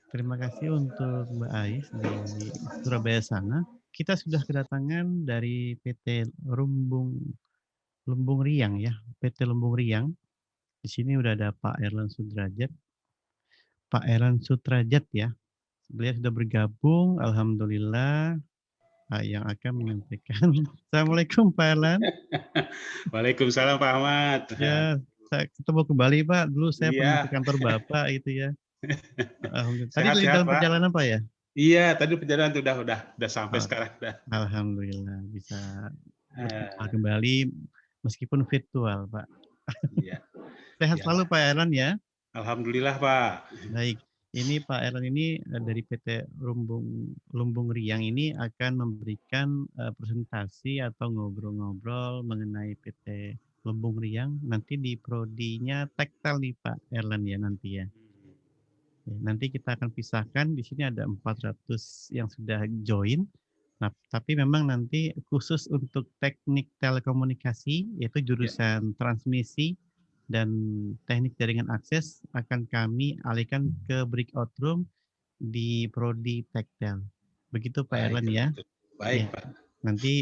Terima kasih untuk Mbak Ais di Surabaya sana. Kita sudah kedatangan dari PT Lumbung Riang ya, PT Lumbung Riang. Di sini udah ada Pak Erlan Sudrajat. Pak Erlan Sudrajat ya. Beliau sudah bergabung, alhamdulillah, yang akan menyampaikan. Assalamualaikum Pak Erlan. Waalaikumsalam Pak Ahmad. Ya, saya ketemu kembali Pak. Dulu saya pernah ke Iya. kantor Bapak itu ya. Alhamdulillah. Tadi lagi Sehat-sehat dalam Pak. perjalanan Pak ya? Iya, tadi perjalanan udah sampai Oh, sekarang udah. alhamdulillah bisa berjumpa Eh, kembali meskipun virtual Pak. iya, Sehat iyalah. selalu Pak Erlan ya. Alhamdulillah Pak. Baik. Ini Pak Erlan ini dari PT Lumbung Riang ini akan memberikan presentasi atau ngobrol-ngobrol mengenai PT Lumbung Riang nanti di prodinya Tektel nih Pak Erlan ya nanti ya. Ya, nanti kita akan pisahkan di sini ada 400 yang sudah join. Nah, tapi memang nanti khusus untuk teknik telekomunikasi yaitu Ya, jurusan transmisi dan teknik jaringan akses akan kami alihkan ke breakout room di prodi Tektel. Begitu Pak baik Erlan kalau ya. gitu. Baik Ya. Pak. Nanti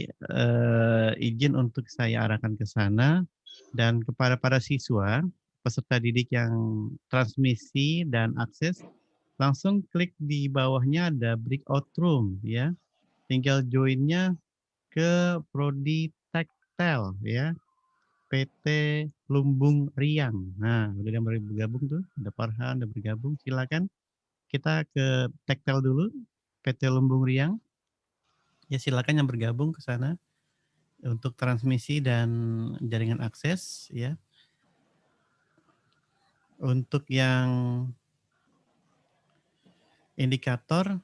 izin untuk saya arahkan ke sana dan kepada para siswa peserta didik yang transmisi dan akses langsung klik di bawahnya ada breakout room ya. Tinggal joinnya ke prodi Tektel ya. PT Lumbung Riang. Nah, udah yang bergabung tuh, ada Farhan, udah bergabung. Silakan kita ke Tektel dulu, PT Lumbung Riang. Ya silakan yang bergabung ke sana untuk transmisi dan jaringan akses ya. Untuk yang indikator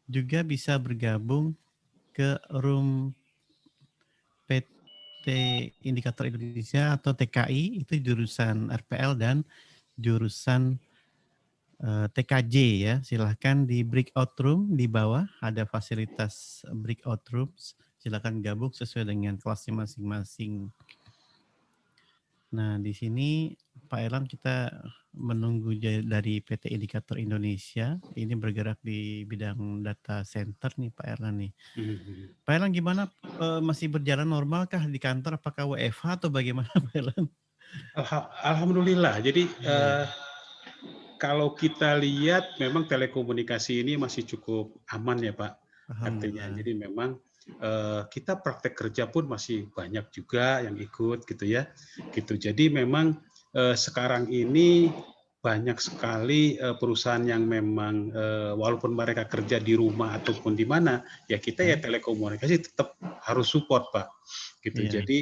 juga bisa bergabung ke room PT Indikator Indonesia atau TKI itu jurusan RPL dan jurusan TKJ ya. Silahkan di breakout room di bawah ada fasilitas breakout rooms. Silahkan gabung sesuai dengan kelasnya masing-masing. Nah, di sini Pak Erlang kita menunggu dari PT Indikator Indonesia. Ini bergerak di bidang data center nih Pak Erlang nih. Pak Erlang gimana masih berjalan normalkah di kantor? Apakah WFH atau bagaimana Pak Erlang? Alhamdulillah. Jadi Iya, kalau kita lihat memang telekomunikasi ini masih cukup aman ya Pak. Artinya alhamdulillah. jadi memang kita praktek kerja pun masih banyak juga yang ikut gitu ya. Gitu. Jadi memang sekarang ini banyak sekali perusahaan yang memang walaupun mereka kerja di rumah ataupun di mana ya kita ya Ya, telekomunikasi tetap harus support Pak. Gitu. iya, Jadi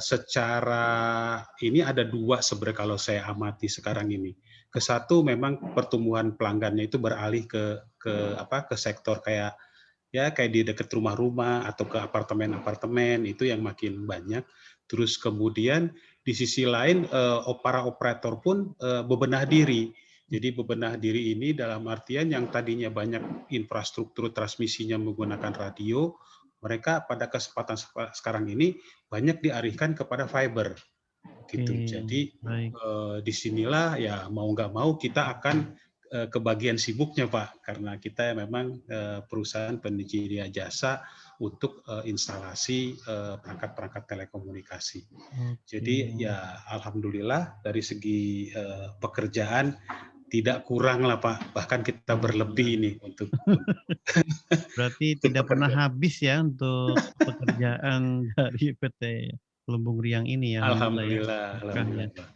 secara ini ada dua sebenarnya kalau saya amati sekarang ini. Ke satu memang pertumbuhan pelanggannya itu beralih ke sektor kayak ya kayak di dekat rumah-rumah atau ke apartemen-apartemen itu yang makin banyak. Terus kemudian di sisi lain para operator pun bebenah diri. Jadi bebenah diri ini dalam artian yang tadinya banyak infrastruktur transmisinya menggunakan radio, mereka pada kesempatan sekarang ini banyak dialihkan kepada fiber oke, gitu. Jadi baik. disinilah ya mau nggak mau kita akan kebagian sibuknya Pak, karena kita memang perusahaan penyedia jasa untuk instalasi perangkat-perangkat telekomunikasi. Oke, Jadi ya alhamdulillah dari segi pekerjaan tidak kurang lah Pak, bahkan kita berlebih alhamdulillah. ini untuk Berarti untuk tidak pernah pekerjaan. habis ya untuk pekerjaan dari PT Lumbung Riang ini ya, alhamdulillah ya. Alhamdulillah, Berkah ya. alhamdulillah Pak.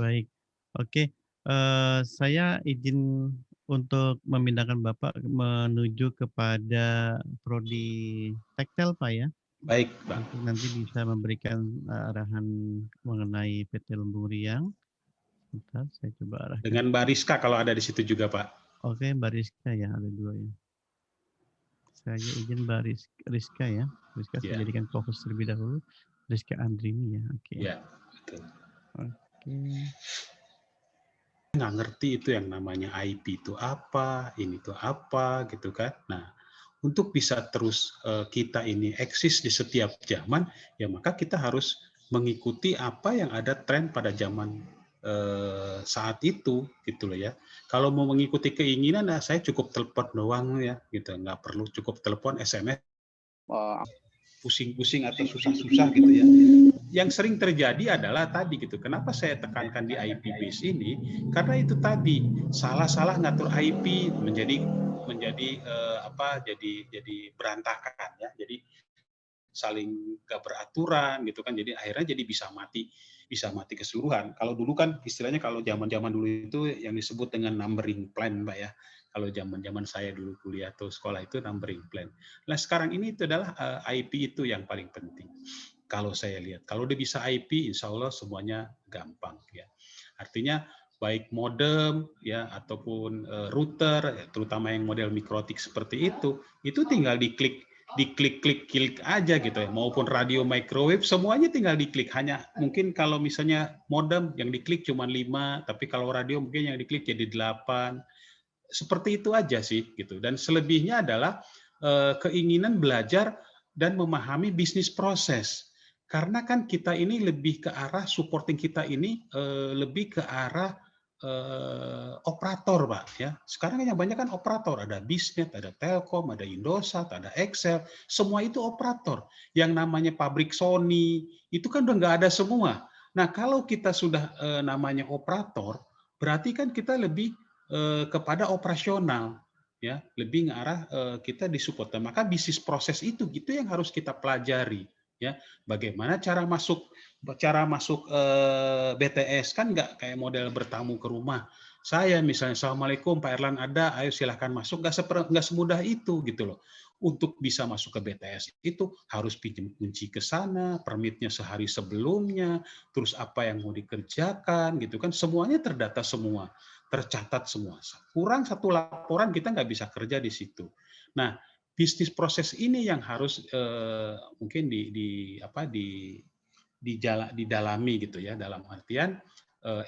Baik. Oke, saya izin untuk memindahkan Bapak menuju kepada prodi Tektel Pak ya. Baik Pak. Untuk nanti bisa memberikan arahan mengenai PT Lumbung Riang. Bentar, saya coba arahkan. Dengan Mbak Rizka kalau ada di situ juga Pak. Oke, Mbak Rizka ya, ada dua ya. Saya izin Mbak Rizka ya. Rizka saya Ya, jadikan fokus terlebih dahulu. Rizka Andrini ya, oke. ya, betul. Oke, Nggak ngerti itu yang namanya IP itu apa, ini tuh apa gitu kan. Nah, untuk bisa terus kita ini eksis di setiap zaman, ya maka kita harus mengikuti apa yang ada tren pada zaman saat itu, gitu loh ya. Kalau mau mengikuti keinginan, nah saya cukup telepon doang ya, gitu. Nggak perlu cukup telepon, SMS, pusing-pusing atau susah-susah gitu ya. Yang sering terjadi adalah tadi gitu. Kenapa saya tekankan di IP base ini? Karena itu tadi salah-salah ngatur IP jadi berantakan ya. Jadi saling gak beraturan gitu kan. Jadi akhirnya jadi bisa mati keseluruhan. Kalau dulu kan istilahnya kalau zaman-zaman dulu itu yang disebut dengan numbering plan, Pak ya. Kalau zaman-zaman saya dulu kuliah atau sekolah itu numbering plan. Nah, sekarang ini itu adalah IP itu yang paling penting. Kalau saya lihat, kalau udah bisa IP, insya Allah semuanya gampang ya. Artinya baik modem ya ataupun router, ya, terutama yang model mikrotik seperti itu tinggal diklik aja gitu ya. Maupun radio microwave semuanya tinggal diklik. Hanya mungkin kalau misalnya modem yang diklik cuma 5, tapi kalau radio mungkin yang diklik jadi 8. Seperti itu aja sih gitu. Dan selebihnya adalah keinginan belajar dan memahami bisnis proses. Karena kan kita ini lebih ke arah supporting kita ini lebih ke arah operator, Pak ya. Sekarang yang banyak kan operator, ada Bisnet, ada Telkom, ada Indosat, ada Excel, semua itu operator. Yang namanya pabrik Sony itu kan udah nggak ada semua. Nah, kalau kita sudah namanya operator, berarti kan kita lebih kepada operasional ya, lebih ngarah kita disupport. Maka bisnis proses itu gitu yang harus kita pelajari ya. Bagaimana cara masuk BTS kan nggak kayak model bertamu ke rumah. Saya misalnya, Assalamualaikum Pak Erlan ada, ayo silahkan masuk. Nggak semudah itu gitu loh. Untuk bisa masuk ke BTS itu harus pinjam kunci ke sana, permitnya sehari sebelumnya, terus apa yang mau dikerjakan gitu kan, semuanya terdata semua, tercatat semua. Kurang satu laporan kita nggak bisa kerja di situ. Nah, bisnis proses ini yang harus mungkin didalami gitu ya, dalam artian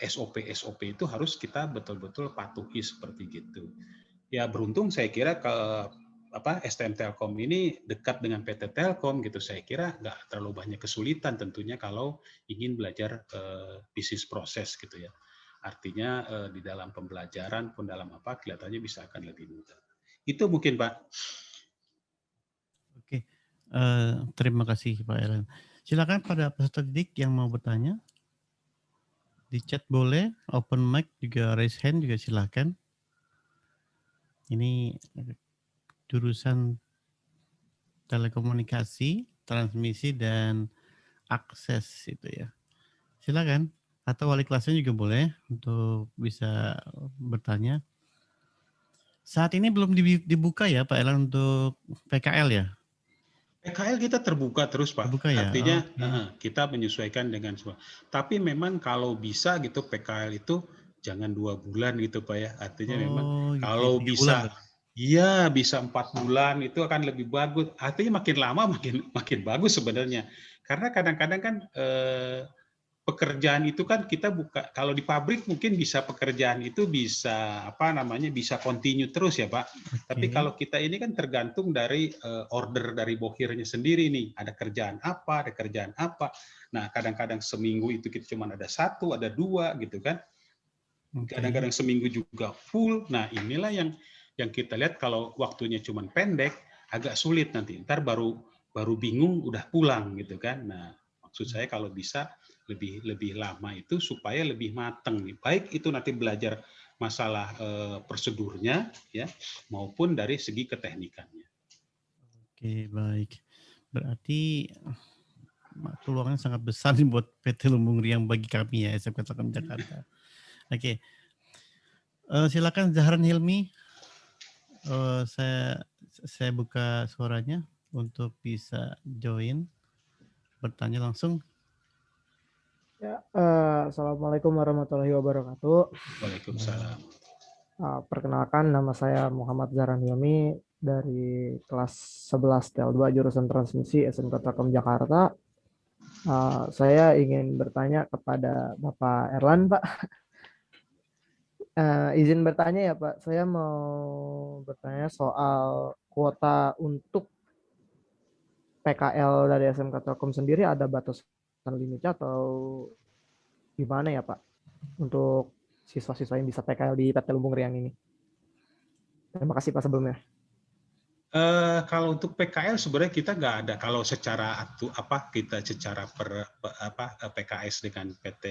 SOP itu harus kita betul-betul patuhi seperti gitu. Ya beruntung saya kira ke STM Telkom ini dekat dengan PT Telkom gitu, saya kira nggak terlalu banyak kesulitan tentunya kalau ingin belajar bisnis proses gitu ya. Artinya di dalam pembelajaran pun dalam apa kelihatannya bisa akan lebih mudah. Itu mungkin Pak. Oke, terima kasih Pak Erlan. Silakan pada peserta didik yang mau bertanya. Di chat boleh, open mic juga, raise hand juga silakan. Ini jurusan telekomunikasi, transmisi, dan akses itu ya. Silakan. Atau wali kelasnya juga boleh untuk bisa bertanya. Saat ini belum dibuka ya Pak Erlan untuk PKL ya? PKL kita terbuka terus Pak. Terbuka ya? Artinya Oke. kita menyesuaikan dengan semua. Tapi memang kalau bisa gitu PKL itu jangan 2 bulan gitu Pak ya. Artinya memang Oh gitu ya, kalau 3 bulan bisa, Pak? iya bisa 4 bulan itu akan lebih bagus. Artinya makin lama makin bagus sebenarnya. Karena kadang-kadang kan pekerjaan itu kan kita buka, kalau di pabrik mungkin bisa pekerjaan itu bisa bisa continue terus ya Pak. Tapi Oke. kalau kita ini kan tergantung dari order dari bohirnya sendiri nih. Ada kerjaan apa. Nah kadang-kadang seminggu itu kita cuma ada 1, ada 2 gitu kan. Oke. Kadang-kadang seminggu juga full. Nah inilah yang kita lihat kalau waktunya cuma pendek agak sulit nanti. Ntar baru bingung udah pulang gitu kan. Nah maksud saya kalau bisa lebih lama itu supaya lebih matang nih. Baik itu nanti belajar masalah prosedurnya ya maupun dari segi keteknikannya. Oke, baik. Berarti peluangnya sangat besar nih buat PT Lumbung Riang bagi kami ya, SMK Telkom Jakarta. Oke. Silakan Zahran Hilmi. Saya buka suaranya untuk bisa join, bertanya langsung. Ya, Assalamualaikum warahmatullahi wabarakatuh. Waalaikumsalam. Perkenalkan, nama saya Muhammad Zahran Hilmi dari kelas 11 TL2 jurusan transmisi SMK Telkom Jakarta. Saya ingin bertanya kepada Bapak Erlan, Pak. Izin bertanya ya Pak, saya mau bertanya soal kuota untuk PKL dari SMK Telkom sendiri, ada batasan limitnya atau gimana ya Pak untuk siswa-siswa yang bisa PKL di PT Lumbung Riang ini? Terima kasih Pak sebelumnya. Kalau untuk PKL sebenarnya kita nggak ada. Kalau secara kita secara PKS dengan PT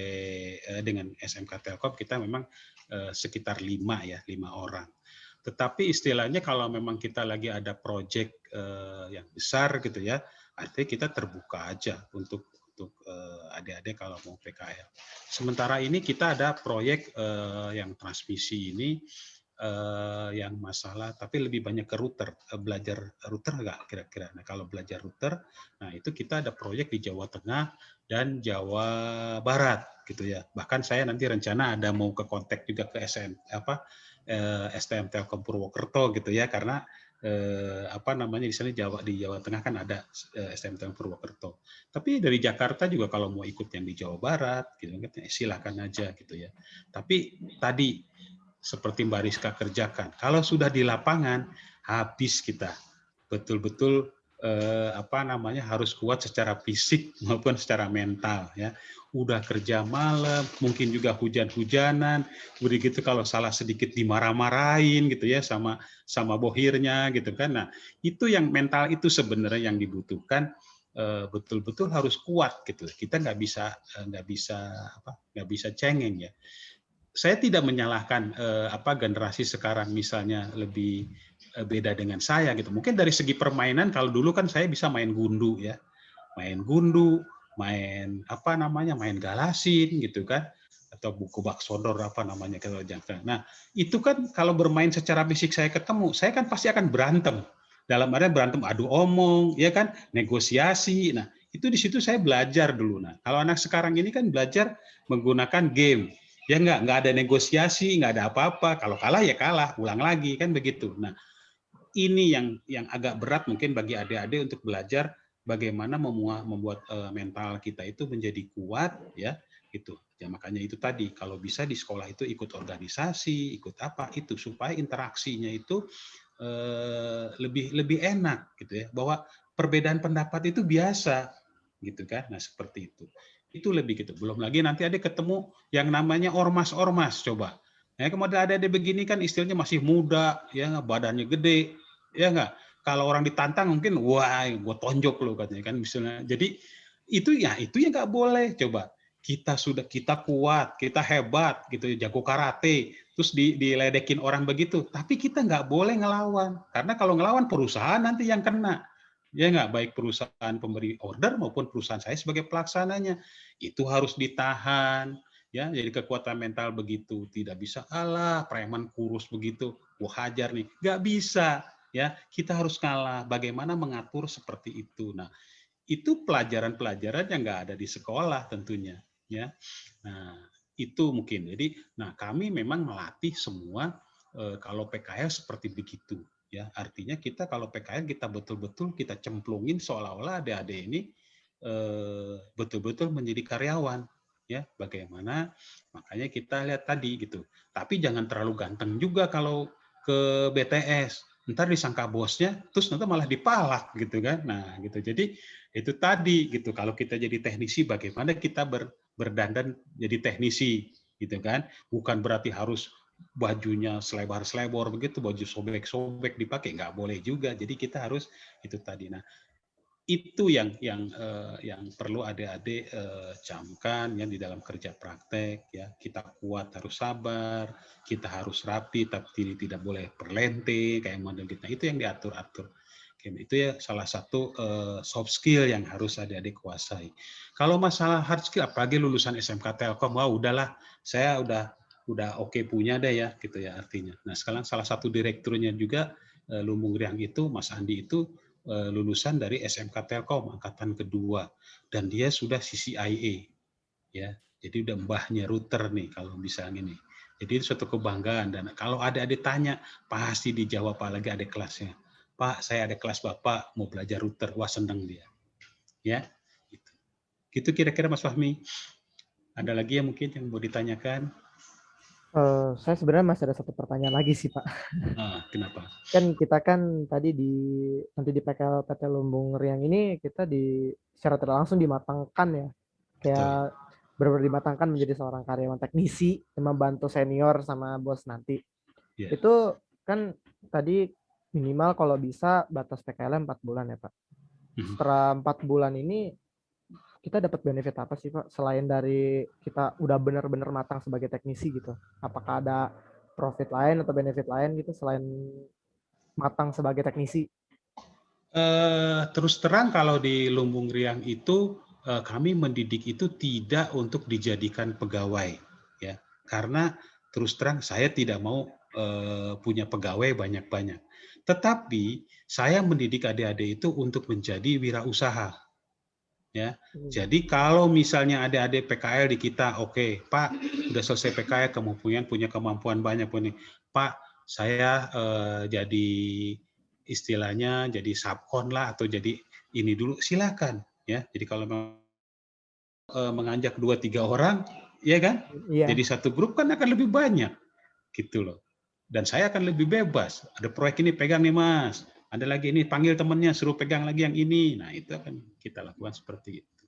dengan SMK Telkom kita memang sekitar 5 orang. Tetapi istilahnya kalau memang kita lagi ada proyek yang besar gitu ya, artinya kita terbuka aja untuk adik-adik kalau mau PKL. Sementara ini kita ada proyek yang transmisi ini yang masalah, tapi lebih banyak ke router, belajar router nggak kira-kira. Nah kalau belajar router, nah itu kita ada proyek di Jawa Tengah dan Jawa Barat gitu ya. Bahkan saya nanti rencana ada mau ke kontak juga ke STM Telkom Purwokerto gitu ya, karena di sana di Jawa Tengah kan ada STM Telkom Purwokerto. Tapi dari Jakarta juga kalau mau ikut yang di Jawa Barat gitu kan silakan aja gitu ya. Tapi tadi seperti Mbak Rizka kerjakan. Kalau sudah di lapangan, habis kita. Betul-betul harus kuat secara fisik maupun secara mental ya. Udah kerja malam, mungkin juga hujan-hujanan, udah gitu kalau salah sedikit dimarah-marahin gitu ya sama bohirnya gitu kan. Nah, itu yang mental itu sebenarnya yang dibutuhkan, betul-betul harus kuat gitu. Kita nggak bisa cengeng ya. Saya tidak menyalahkan generasi sekarang misalnya lebih beda dengan saya gitu. Mungkin dari segi permainan kalau dulu kan saya bisa main gundu ya. Main gundu, main main galasin gitu kan, atau buku bak sodor kalau jangan. Nah, itu kan kalau bermain secara fisik saya ketemu, saya kan pasti akan berantem. Dalam artian berantem adu omong, ya kan, negosiasi. Nah, itu di situ saya belajar dulu. Nah, kalau anak sekarang ini kan belajar menggunakan game. Ya nggak ada negosiasi, nggak ada apa-apa. Kalau kalah ya kalah, ulang lagi kan begitu. Nah, ini yang agak berat mungkin bagi adik-adik untuk belajar bagaimana membuat mental kita itu menjadi kuat ya gitu. Ya makanya itu tadi kalau bisa di sekolah itu ikut organisasi, ikut apa itu supaya interaksinya itu lebih enak gitu ya. Bahwa perbedaan pendapat itu biasa gitu kan. Nah, seperti itu. Itu lebih gitu. Belum lagi nanti ada ketemu yang namanya ormas-ormas coba. Ya, kemudian ada begini kan istilahnya masih muda, ya badannya gede, ya nggak. Kalau orang ditantang mungkin wah gue tonjok lo katanya kan misalnya. Jadi itu yang nggak boleh coba. Kita kuat, kita hebat gitu, jago karate, terus diledekin orang begitu. Tapi kita nggak boleh ngelawan, karena kalau ngelawan perusahaan nanti yang kena. Ya nggak, baik perusahaan pemberi order maupun perusahaan saya sebagai pelaksananya. Itu harus ditahan. Ya, jadi kekuatan mental begitu, tidak bisa preman kurus begitu, gua hajar nih, nggak bisa ya, kita harus kalah. Bagaimana mengatur seperti itu? Nah, itu pelajaran-pelajaran yang nggak ada di sekolah tentunya ya. Nah, itu mungkin. Jadi, nah kami memang melatih semua kalau PKL seperti begitu ya. Artinya kita kalau PKL kita betul-betul kita cemplungin seolah-olah adik-adik ini betul-betul menjadi karyawan ya. Bagaimana? Makanya kita lihat tadi gitu. Tapi jangan terlalu ganteng juga kalau ke BTS. Ntar disangka bosnya, terus nanti malah dipalak gitu kan. Nah, gitu. Jadi itu tadi gitu. Kalau kita jadi teknisi, bagaimana kita berdandan jadi teknisi gitu kan? Bukan berarti harus bajunya selebar-selebor begitu, baju sobek-sobek dipakai, nggak boleh juga. Jadi kita harus itu tadi. Nah, itu yang perlu adik-adik camkan ya di dalam kerja praktek ya. Kita kuat, harus sabar, kita harus rapi tapi tidak boleh perlente kayak model kita. Itu yang diatur-atur. Itu ya salah satu soft skill yang harus adik-adik kuasai. Kalau masalah hard skill apalagi lulusan SMK Telkom, wah udahlah, saya udah oke punya deh ya gitu ya artinya. Nah, sekarang salah satu direkturnya juga Lumbung Riang itu Mas Andi itu lulusan dari SMK Telkom angkatan kedua dan dia sudah CCIA ya. Jadi udah mbahnya router nih kalau bisa ini. Jadi itu suatu kebanggaan dan kalau ada tanya pasti dijawab apalagi ada kelasnya. Pak, saya ada kelas Bapak mau belajar router. Wah, senang dia. Ya. Gitu. Gitu kira-kira Mas Fahmi. Ada lagi yang mungkin yang mau ditanyakan? Saya sebenarnya masih ada satu pertanyaan lagi sih, Pak. Kenapa? Kan kita kan tadi nanti di PKL PT Lumbung Riang ini kita secara tidak langsung dimatangkan ya. Betul. Kayak benar-benar dimatangkan menjadi seorang karyawan teknisi yang membantu senior sama bos nanti. Ya. Itu kan tadi minimal kalau bisa batas PKL 4 bulan ya, Pak. Setelah 4 bulan ini kita dapat benefit apa sih, Pak? Selain dari kita udah benar-benar matang sebagai teknisi gitu. Apakah ada profit lain atau benefit lain gitu selain matang sebagai teknisi? Terus terang kalau di Lumbung Riang itu kami mendidik itu tidak untuk dijadikan pegawai, ya. Karena terus terang saya tidak mau punya pegawai banyak-banyak. Tetapi saya mendidik adik-adik itu untuk menjadi wirausaha. Ya, jadi kalau misalnya adik-adik PKL di kita, oke, Pak, udah selesai PKL, kemudian punya kemampuan banyak nih, Pak, saya jadi istilahnya jadi subkon lah atau jadi ini dulu, silakan, ya. Jadi kalau mengajak 2-3 orang, ya kan? Iya. Jadi satu grup kan akan lebih banyak, gitu loh. Dan saya akan lebih bebas. Ada proyek ini pegang nih Mas. Ada lagi ini panggil temennya suruh pegang lagi yang ini. Nah itu akan kita lakukan seperti itu.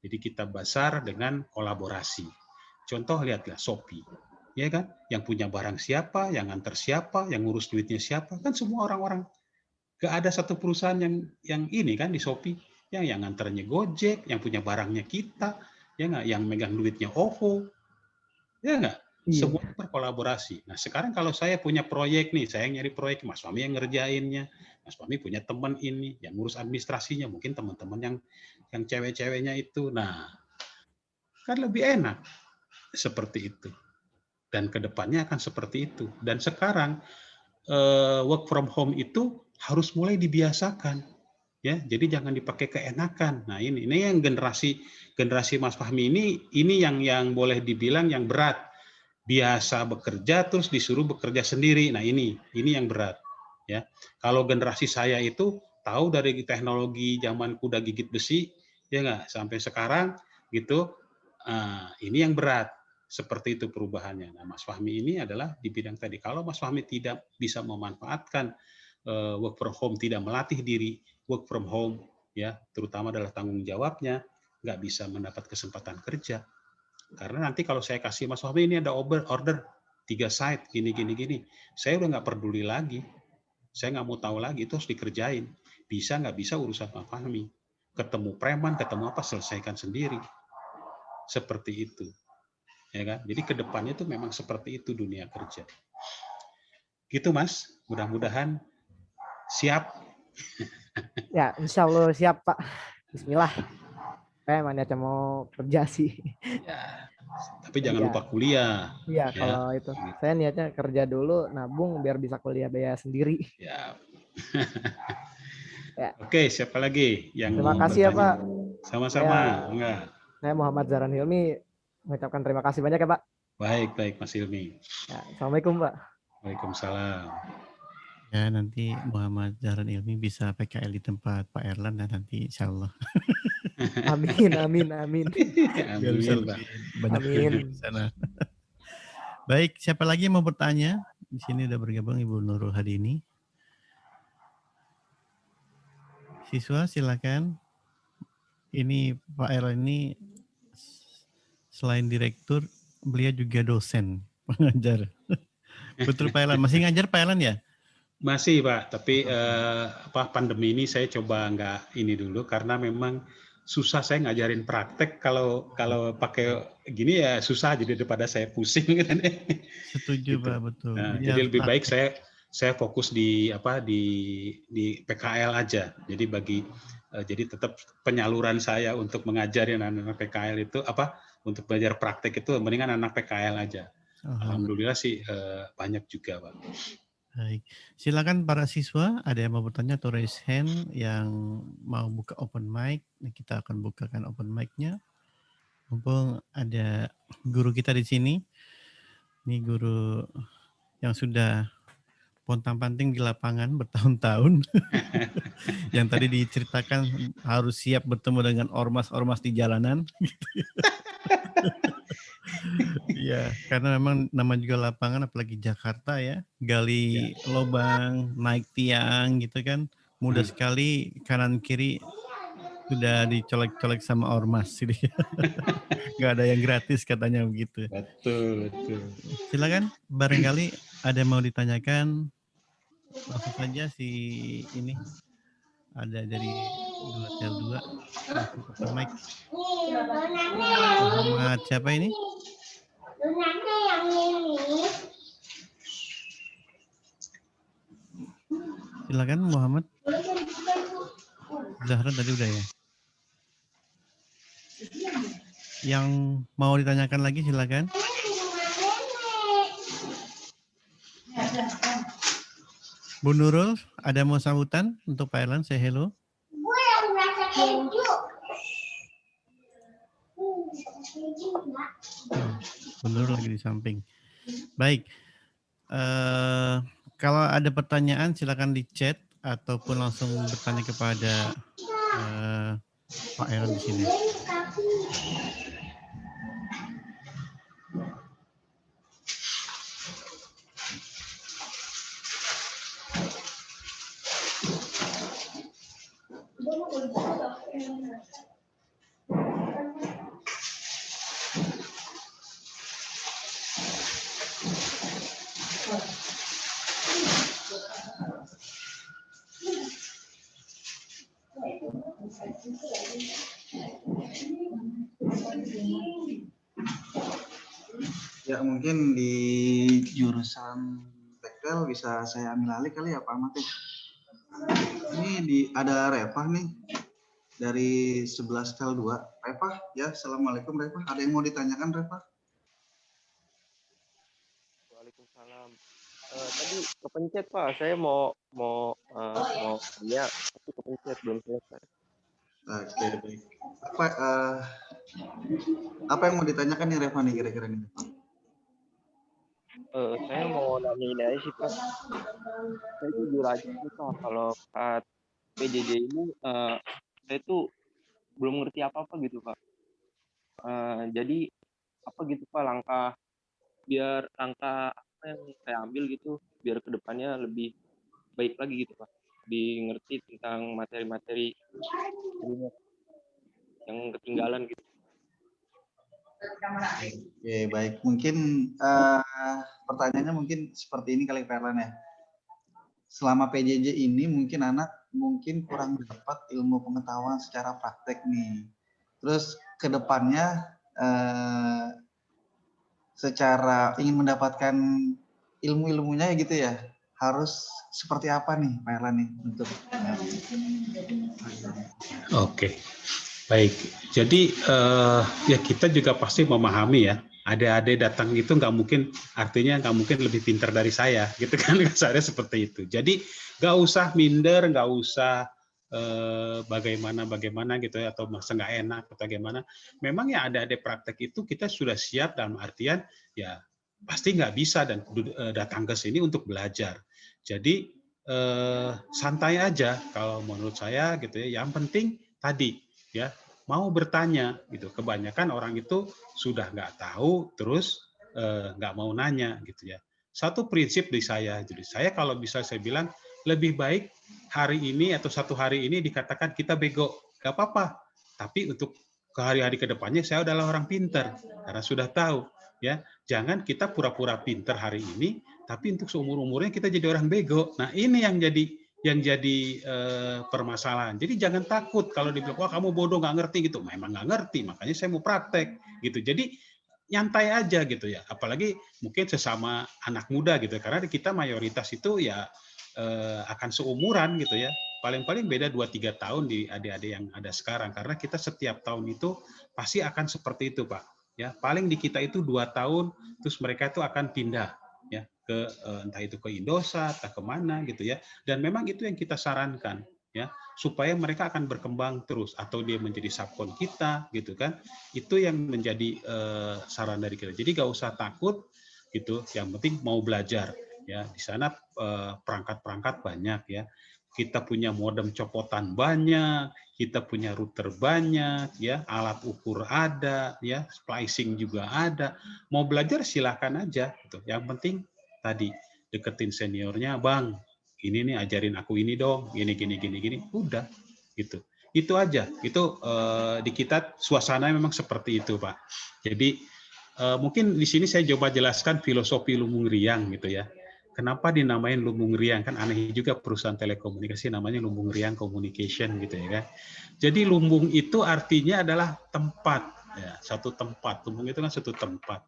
Jadi kita basar dengan kolaborasi. Contoh lihatlah Shopee, ya kan? Yang punya barang siapa, yang antar siapa, yang ngurus duitnya siapa, kan semua orang-orang. Gak ada satu perusahaan yang ini kan di Shopee, yang nganternya Gojek, yang punya barangnya kita, ya nggak, yang megang duitnya OVO, ya nggak? Iya. Semua berkolaborasi. Nah sekarang kalau saya punya proyek nih, saya nyari proyek, Mas Fahmi yang ngerjainnya, Mas Fahmi punya teman ini, yang ngurus administrasinya, mungkin teman-teman yang cewek-ceweknya itu. Nah, kan lebih enak seperti itu. Dan kedepannya akan seperti itu. Dan sekarang work from home itu harus mulai dibiasakan, ya. Jadi jangan dipakai keenakan. Nah ini yang generasi Mas Fahmi ini yang boleh dibilang yang berat. Biasa bekerja terus disuruh bekerja sendiri. Nah ini yang berat, ya. Kalau generasi saya itu tahu dari teknologi zaman kuda gigit besi, ya nggak, sampai sekarang gitu. Ini yang berat. Seperti itu perubahannya. Nah, Mas Fahmi ini adalah di bidang tadi. Kalau Mas Fahmi tidak bisa memanfaatkan work from home, tidak melatih diri work from home, ya, terutama adalah tanggung jawabnya, nggak bisa mendapat kesempatan kerja. Karena nanti kalau saya kasih Mas Fahmi ini ada order 3 site gini, saya udah nggak peduli lagi. Saya nggak mau tahu lagi, itu harus dikerjain. Bisa nggak bisa urusan Mas Fahmi. Ketemu preman, ketemu apa, selesaikan sendiri. Seperti itu. Ya kan? Jadi kedepannya itu memang seperti itu dunia kerja. Gitu Mas, mudah-mudahan siap. Ya, insya Allah siap Pak. Bismillah. Saya emang niatnya mau kerja sih. Ya, tapi jangan Iya. lupa kuliah. Iya, Ya, kalau itu. gitu. Saya niatnya kerja dulu, nabung biar bisa kuliah biaya sendiri. Ya. Ya. Oke, siapa lagi yang Terima mau kasih ya bertanya? Pak. Sama-sama, enggak. Saya Muhammad Zaran Hilmi mengucapkan terima kasih banyak ya Pak. Baik Mas Ilmi. Ya, Assalamualaikum Pak. Waalaikumsalam. Ya nanti Muhammad Zaran Ilmi bisa PKL di tempat Pak Erlan dan nanti insya Allah. Amin, amin, amin. Biar bisa Amin, Pak. lebih banyak Amin. kerja di sana. Baik, siapa lagi yang mau bertanya? Di sini udah bergabung Ibu Nurul Hadini. Siswa silakan. Ini Pak Erlan ini selain direktur, beliau juga dosen pengajar. Betul Pak Erlan, masih ngajar Pak Erlan ya? Masih Pak, tapi pandemi ini saya coba nggak ini dulu karena memang susah saya ngajarin praktek kalau pakai gini ya susah, jadi daripada saya pusing gitu. Setuju Gitu. Pak, betul. Nah, jadi lebih baik saya fokus di PKL aja. Jadi jadi tetap penyaluran saya untuk mengajari anak-anak PKL itu untuk belajar praktek itu mendingan anak PKL aja. Alhamdulillah sih banyak juga Pak. Baik, silakan para siswa ada yang mau bertanya atau raise hand yang mau buka open mic. Kita akan bukakan open mic-nya. Mumpung ada guru kita di sini. Ini guru yang sudah pontang-panting di lapangan bertahun-tahun. Yang tadi diceritakan harus siap bertemu dengan ormas-ormas di jalanan. Iya, karena memang nama juga lapangan apalagi Jakarta ya, Ya. gali lubang, naik tiang gitu kan, mudah Hmm. sekali kanan kiri sudah dicolek-colek sama ormas jadi nggak ada yang gratis katanya begitu. Betul, betul. Silakan barangkali ada yang mau ditanyakan, langsung saja si ini ada dari 2Tel2 langsung open mic. Muhammad siapa ini? Silakan Muhammad. Zahra tadi udah ya. Yang mau ditanyakan lagi silakan. Bu Nurul, ada mau sambutan untuk Pak Erlan? Say hello. Bu Nurul lagi di samping. Baik. Kalau ada pertanyaan silakan di chat ataupun langsung bertanya kepada Pak Erlan di sini. Ya mungkin di jurusan tektel bisa saya ambil alih kali ya Pak Ahmad. Ini ada Reva nih dari 11 tel 2. Reva, ya assalamualaikum Reva. Ada yang mau ditanyakan Reva? Waalaikumsalam. Tadi kepencet Pak, saya mau tanya, tapi kepencet belum selesai. Oke, baik. Apa yang mau ditanyakan nih Reva nih kira-kira nih? Saya mau nanya ini aja sih Pak. Saya jujur aja nih Pak, kalau saat PJJ ini saya tuh belum ngerti apa-apa gitu Pak. Jadi apa gitu Pak langkah apa yang saya ambil gitu biar kedepannya lebih baik lagi gitu Pak. Lebih ngerti tentang materi-materi yang ketinggalan gitu. Oke, baik. Mungkin pertanyaannya mungkin seperti ini kali Pak Erlan ya. Selama PJJ ini mungkin anak kurang dapat ilmu pengetahuan secara praktek nih. Terus ke depannya secara ingin mendapatkan ilmu-ilmunya gitu ya, harus seperti apa nih Pak Erlan nih untuk Oke, baik. Jadi ya kita juga pasti memahami ya. Adik-adik datang itu artinya nggak mungkin lebih pintar dari saya, gitu kan? Saya seperti itu. Jadi nggak usah minder, nggak usah bagaimana gitu ya, atau masa nggak enak atau bagaimana. Memang ya adik-adik praktek itu kita sudah siap dalam artian ya pasti nggak bisa dan datang ke sini untuk belajar. Jadi santai aja kalau menurut saya gitu ya. Yang penting tadi ya mau bertanya gitu. Kebanyakan orang itu sudah nggak tahu terus nggak mau nanya gitu ya. Satu prinsip di saya, jadi saya kalau bisa saya bilang lebih baik hari ini atau satu hari ini dikatakan kita bego, nggak apa-apa. Tapi untuk ke hari-hari kedepannya saya adalah orang pinter karena sudah tahu ya. Jangan kita pura-pura pinter hari ini, tapi untuk seumur-umurnya kita jadi orang bego. Nah ini yang jadi permasalahan. Jadi jangan takut kalau dibilang wah kamu bodoh nggak ngerti gitu. Memang nggak ngerti, makanya saya mau praktek gitu. Jadi nyantai aja gitu ya. Apalagi mungkin sesama anak muda gitu. Karena kita mayoritas itu ya akan seumuran gitu ya. Paling-paling beda 2-3 tahun di adik-adik yang ada sekarang. Karena kita setiap tahun itu pasti akan seperti itu Pak. Ya, paling di kita itu 2 tahun, terus mereka itu akan pindah ya ke entah itu ke Indosat, entah kemana gitu ya. Dan memang itu yang kita sarankan ya, supaya mereka akan berkembang terus atau dia menjadi subkon kita gitu kan. Itu yang menjadi saran dari kita. Jadi nggak usah takut gitu, yang penting mau belajar ya. Di sana perangkat-perangkat banyak ya. kita punya modem copotan banyak, kita punya router banyak, ya, alat ukur ada, ya, splicing juga ada. Mau belajar silakan aja, gitu. Yang penting tadi deketin seniornya, Bang. Ini nih ajarin aku ini dong, gini, udah, gitu. Itu aja. Itu di kita suasana memang seperti itu, Pak. Jadi mungkin di sini saya coba jelaskan filosofi Lumbung Riang, gitu ya. Kenapa dinamain Lumbung Riang? Kan aneh juga perusahaan telekomunikasi namanya Lumbung Riang Communication gitu ya kan. Jadi lumbung itu artinya adalah tempat, ya, satu tempat. Lumbung itu kan satu tempat.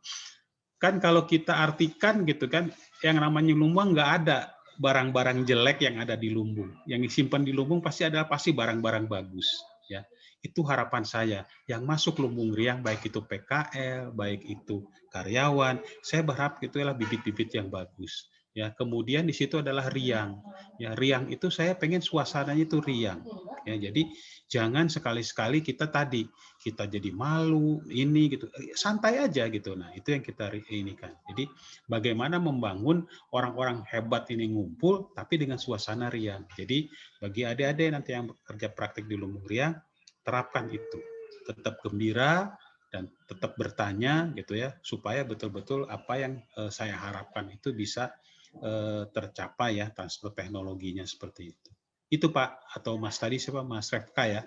Kan kalau kita artikan gitu kan, yang namanya lumbung nggak ada barang-barang jelek yang ada di lumbung. Yang disimpan di lumbung pasti barang-barang bagus. Ya, itu harapan saya. Yang masuk Lumbung Riang baik itu PKL, baik itu karyawan, saya berharap itu adalah bibit-bibit yang bagus. Ya, kemudian di situ adalah riang. Ya, riang itu saya pengen suasananya itu riang. Ya, jadi jangan sekali-sekali kita jadi malu ini gitu. Santai aja gitu. Nah, itu yang kita ini kan. Jadi bagaimana membangun orang-orang hebat ini ngumpul tapi dengan suasana riang. Jadi bagi adik-adik nanti yang bekerja praktik di Lumbung Riang, terapkan itu. Tetap gembira dan tetap bertanya gitu ya, supaya betul-betul apa yang saya harapkan itu bisa tercapai ya, transfer teknologinya seperti itu. Itu Pak, atau Mas tadi siapa, Mas Refka ya,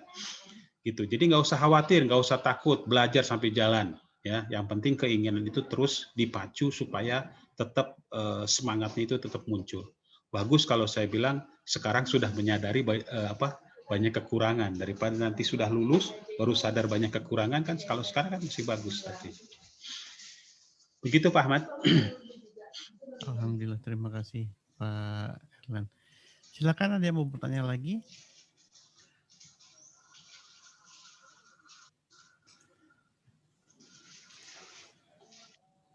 gitu. Jadi nggak usah khawatir, nggak usah takut, belajar sampai jalan ya. Yang penting keinginan itu terus dipacu supaya tetap semangatnya itu tetap muncul. Bagus kalau saya bilang sekarang sudah menyadari banyak kekurangan, daripada nanti sudah lulus baru sadar banyak kekurangan kan. Kalau sekarang kan masih bagus tadi. Begitu Pak Ahmad. Alhamdulillah, terima kasih Pak Erlan. Silakan, ada yang mau bertanya lagi?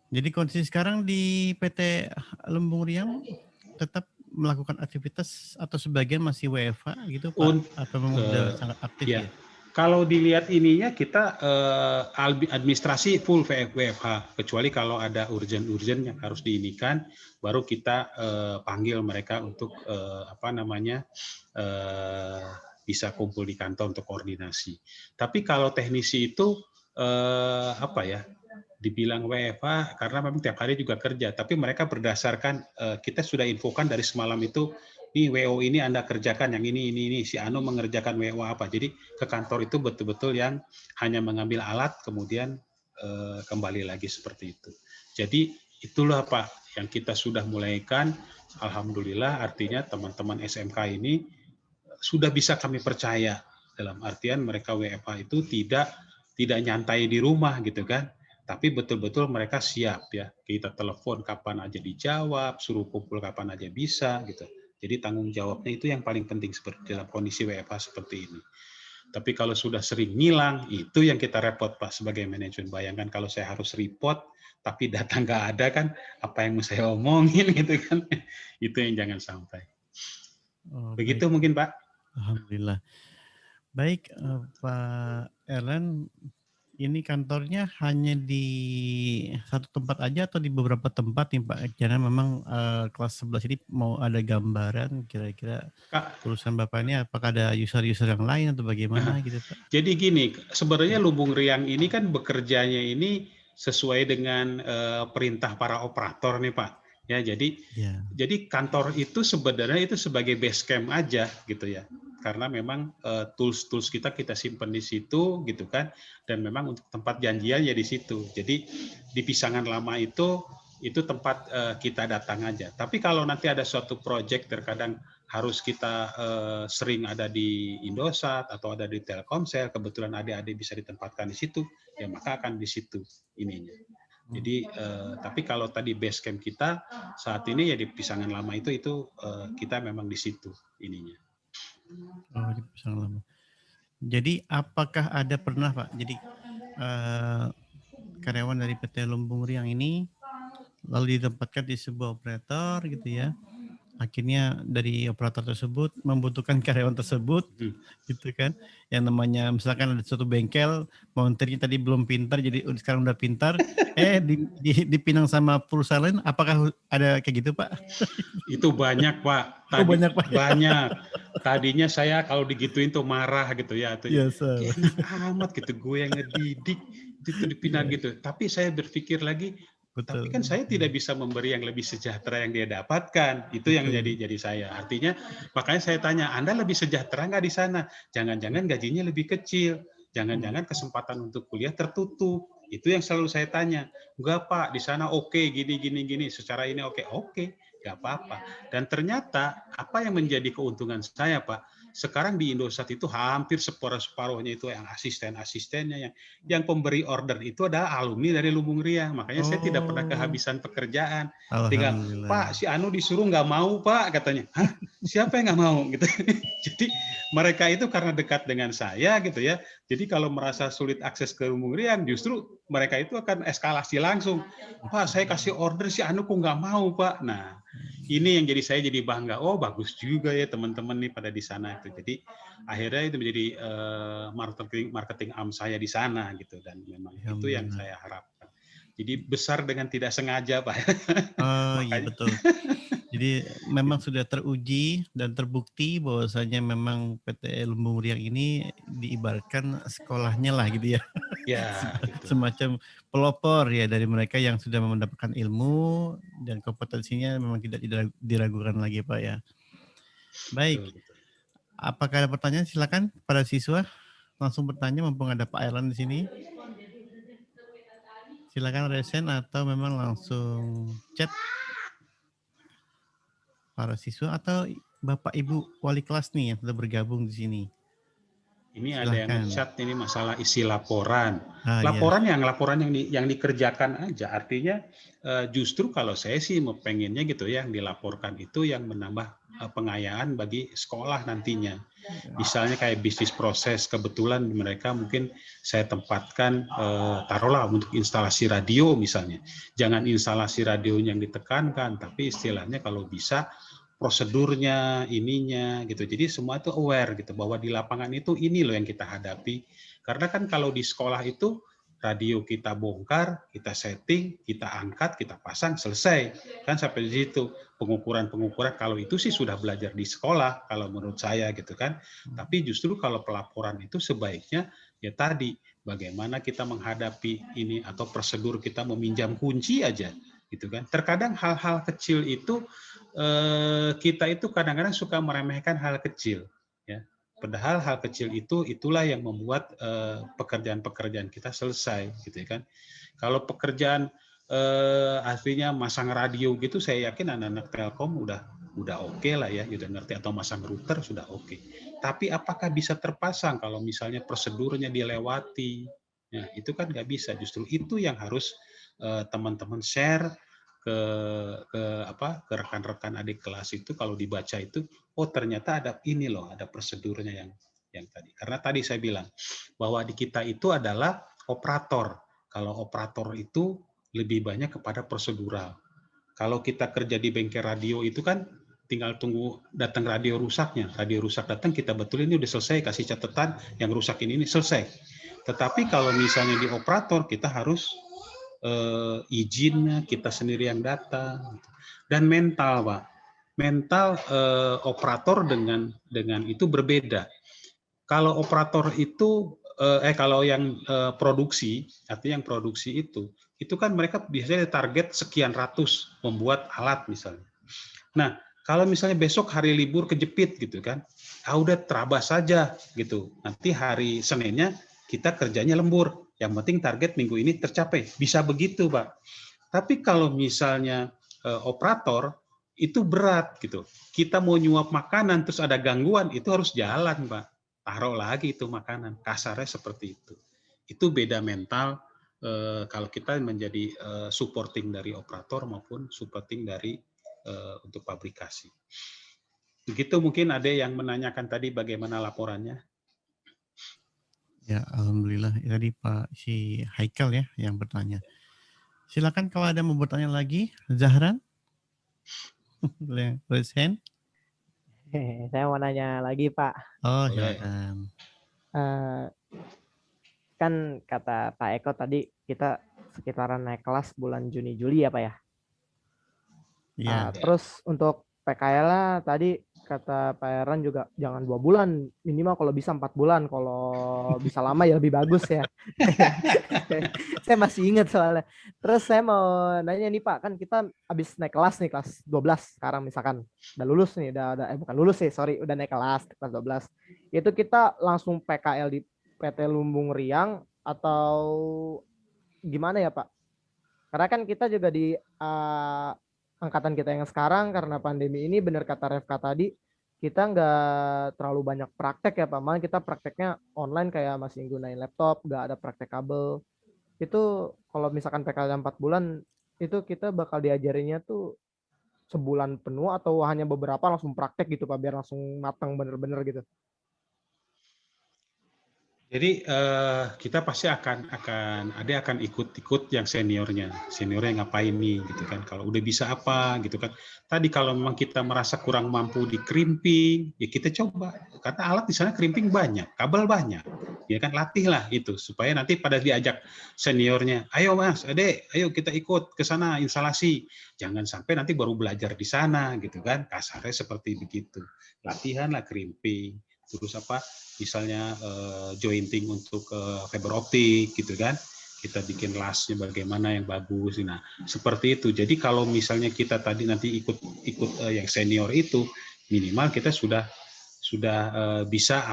Jadi kondisi sekarang di PT Lumbung Riang tetap melakukan aktivitas atau sebagian masih WFH gitu Pak? Atau memang sudah sangat aktif ya? Kalau dilihat ininya kita administrasi full WFH, kecuali kalau ada urgent yang harus diinikan, baru kita panggil mereka untuk bisa kumpul di kantor untuk koordinasi. Tapi kalau teknisi itu dibilang WFH karena memang tiap hari juga kerja, tapi mereka berdasarkan kita sudah infokan dari semalam itu, nih WO ini Anda kerjakan, yang ini si Anu mengerjakan WO apa. Jadi ke kantor itu betul-betul yang hanya mengambil alat kemudian kembali lagi seperti itu. Jadi itulah Pak yang kita sudah mulaikan. Alhamdulillah, artinya teman-teman SMK ini sudah bisa kami percaya, dalam artian mereka WFH itu tidak nyantai di rumah gitu kan. Tapi betul-betul mereka siap ya. Kita telepon kapan aja dijawab, suruh kumpul kapan aja bisa gitu. Jadi tanggung jawabnya itu yang paling penting seperti dalam kondisi WFH seperti ini. Tapi kalau sudah sering ngilang, itu yang kita repot Pak sebagai manajemen. Bayangkan kalau saya harus report, tapi data nggak ada kan, apa yang mau saya omongin gitu kan. Itu yang jangan sampai. Begitu baik. Mungkin Pak. Alhamdulillah. Baik Pak Erlan, ini kantornya hanya di satu tempat aja atau di beberapa tempat nih Pak? Karena memang kelas 11 ini mau ada gambaran kira-kira perusahaan Bapak ini apakah ada user-user yang lain atau bagaimana gitu Pak? Jadi gini, sebenarnya Lumbung Riang ini kan bekerjanya ini sesuai dengan perintah para operator nih Pak. Ya, jadi kantor itu sebenarnya itu sebagai base camp aja gitu ya. Karena memang tools-tools kita simpan di situ gitu kan, dan memang untuk tempat janjian ya di situ. Jadi di Pisangan Lama itu tempat kita datang aja. Tapi kalau nanti ada suatu project terkadang harus kita sering ada di Indosat atau ada di Telkomsel, kebetulan adik-adik bisa ditempatkan di situ, ya maka akan di situ ininya. Jadi tapi kalau tadi base camp kita saat ini ya di Pisangan Lama itu kita memang di situ ininya. Oh, di Pisangan Lama. Jadi apakah ada pernah Pak, jadi karyawan dari PT Lumbung Riang ini lalu ditempatkan di sebuah operator gitu ya, akhirnya dari operator tersebut membutuhkan karyawan tersebut, gitu kan. Yang namanya misalkan ada suatu bengkel, montirnya tadi belum pintar, jadi sekarang udah pintar, dipinang sama perusahaan lain, apakah ada kayak gitu, Pak? Itu banyak, Pak. Banyak, Pak. Banyak. Tadinya saya kalau digituin tuh marah gitu ya. Yes, Kayak enak amat gitu, gue yang ngedidik, itu dipinang gitu. Tapi saya berpikir lagi, tapi kan saya tidak bisa memberi yang lebih sejahtera yang dia dapatkan. Itu yang jadi saya. Artinya, makanya saya tanya, Anda lebih sejahtera nggak di sana? Jangan-jangan gajinya lebih kecil. Jangan-jangan kesempatan untuk kuliah tertutup. Itu yang selalu saya tanya. Enggak, Pak, di sana oke, gini. Secara ini oke, nggak apa-apa. Dan ternyata, apa yang menjadi keuntungan saya, Pak? Sekarang di Indosat itu hampir separuh-separuhnya itu yang asisten-asistennya, yang pemberi order itu adalah alumni dari Lumbung Riang. Makanya saya tidak pernah kehabisan pekerjaan. Tinggal, Pak, si Anu disuruh nggak mau, Pak, katanya. Hah? Siapa yang nggak mau? Gitu. Jadi mereka itu karena dekat dengan saya gitu ya. Jadi kalau merasa sulit akses ke Lumbung Riang, justru mereka itu akan eskalasi langsung. Pak, saya kasih order si Anu kok nggak mau, Pak. Nah, ini yang saya jadi bangga. Oh, bagus juga ya teman-teman nih pada di sana itu. Jadi akhirnya itu menjadi marketing arm saya di sana gitu, dan memang itu yang saya harapkan. Jadi besar dengan tidak sengaja, Pak. Oh iya betul. Jadi memang sudah teruji dan terbukti bahwasanya memang PT Lumbung Riang ini diibaratkan sekolahnya lah gitu ya. Ya, gitu. Semacam pelopor ya dari mereka yang sudah mendapatkan ilmu dan kompetensinya memang tidak diragukan lagi, Pak ya. Baik. Betul. Apakah ada pertanyaan? Silakan para siswa langsung bertanya mumpung ada Pak Erlan di sini. Silakan resen atau memang langsung chat para siswa atau Bapak Ibu wali kelas nih yang sudah bergabung di sini. Ini ada yang chat ini masalah isi laporan. Laporan yang dikerjakan aja. Artinya justru kalau saya sih pengennya gitu ya, yang dilaporkan itu yang menambah pengayaan bagi sekolah nantinya. Misalnya kayak bisnis proses, kebetulan mereka mungkin saya tempatkan taruhlah untuk instalasi radio misalnya. Jangan instalasi radionya yang ditekankan, tapi istilahnya kalau bisa prosedurnya, ininya gitu. Jadi semua itu aware gitu bahwa di lapangan itu ini loh yang kita hadapi. Karena kan kalau di sekolah itu radio kita bongkar, kita setting, kita angkat, kita pasang, selesai. Kan sampai di situ. Pengukuran-pengukuran kalau itu sih sudah belajar di sekolah kalau menurut saya gitu kan. Tapi justru kalau pelaporan itu sebaiknya ya tadi bagaimana kita menghadapi ini atau prosedur kita meminjam kunci aja gitu kan. Terkadang hal-hal kecil itu kita itu kadang-kadang suka meremehkan hal kecil ya. Padahal hal kecil itulah yang membuat pekerjaan-pekerjaan kita selesai gitu kan. Kalau pekerjaan artinya masang radio gitu, saya yakin anak-anak Telkom udah oke lah ya, udah ngerti, atau masang router sudah oke. Tapi apakah bisa terpasang kalau misalnya prosedurnya dilewati? Nah, itu kan nggak bisa. Justru itu yang harus teman-teman share ke rekan-rekan adik kelas itu. Kalau dibaca itu, oh ternyata ada ini loh, ada prosedurnya yang tadi. Karena tadi saya bilang bahwa di kita itu adalah operator. Kalau operator itu lebih banyak kepada prosedural. Kalau kita kerja di bengkel radio itu kan tinggal tunggu datang radio rusaknya. Radio rusak datang, kita betulin, ini udah selesai, kasih catatan yang rusak ini selesai. Tetapi kalau misalnya di operator, kita harus izinnya kita sendiri yang data. Dan mental, Pak. Mental operator dengan itu berbeda. Kalau operator itu kalau yang produksi, artinya yang produksi itu kan mereka biasanya target sekian ratus membuat alat misalnya. Nah, kalau misalnya besok hari libur kejepit gitu kan, udah terabas saja gitu. Nanti hari Seninnya kita kerjanya lembur. Yang penting target minggu ini tercapai. Bisa begitu, Pak. Tapi kalau misalnya operator itu berat gitu. Kita mau nyuap makanan terus ada gangguan, itu harus jalan, Pak. Taruh lagi itu makanan. Kasarnya seperti itu. Itu beda mental kalau kita menjadi supporting dari operator maupun supporting dari untuk pabrikasi. Begitu, mungkin ada yang menanyakan tadi bagaimana laporannya. Ya, alhamdulillah. Tadi Pak si Haikal ya yang bertanya. Silakan kalau ada mau bertanya lagi, Zahran. Boleh raise hand? Saya mau nanya lagi, Pak. Oh, Boleh. silakan. Eh, kan kata Pak Eko tadi kita sekitaran naik kelas bulan Juni Juli ya, Pak ya. Ya, Terus untuk PKL tadi kata Pak Eran juga jangan 2 bulan, minimal kalau bisa 4 bulan, kalau bisa lama ya lebih bagus ya. Saya masih ingat soalnya. Terus saya mau nanya nih Pak, kan kita habis naik kelas nih, kelas 12 sekarang misalkan. Udah lulus nih, bukan lulus sih, sorry, udah naik kelas 12. Itu kita langsung PKL di PT Lumbung Riang atau gimana ya Pak? Karena kan kita juga di angkatan kita yang sekarang karena pandemi ini benar kata Refka tadi, kita nggak terlalu banyak praktek ya Pak. Malah kita prakteknya online kayak masih gunain laptop, nggak ada praktek kabel. Itu kalau misalkan PKL 4 bulan, itu kita bakal diajarinnya tuh sebulan penuh atau hanya beberapa langsung praktek gitu Pak, biar langsung matang bener-bener gitu. Jadi kita pasti ada akan ikut yang seniornya ngapain nih gitu kan. Kalau udah bisa apa gitu kan. Tadi kalau memang kita merasa kurang mampu di crimping, ya kita coba. Karena alat di sana crimping banyak, kabel banyak. Ya kan latihlah itu supaya nanti pada diajak seniornya, ayo Mas, Adek, ayo kita ikut ke sana instalasi. Jangan sampai nanti baru belajar di sana gitu kan. Kasarnya seperti begitu. Latihan lah crimping. Terus apa misalnya jointing untuk fiber optik gitu kan, kita bikin lasnya bagaimana yang bagus. Nah seperti itu. Jadi kalau misalnya kita tadi nanti ikut yang senior itu, minimal kita sudah bisa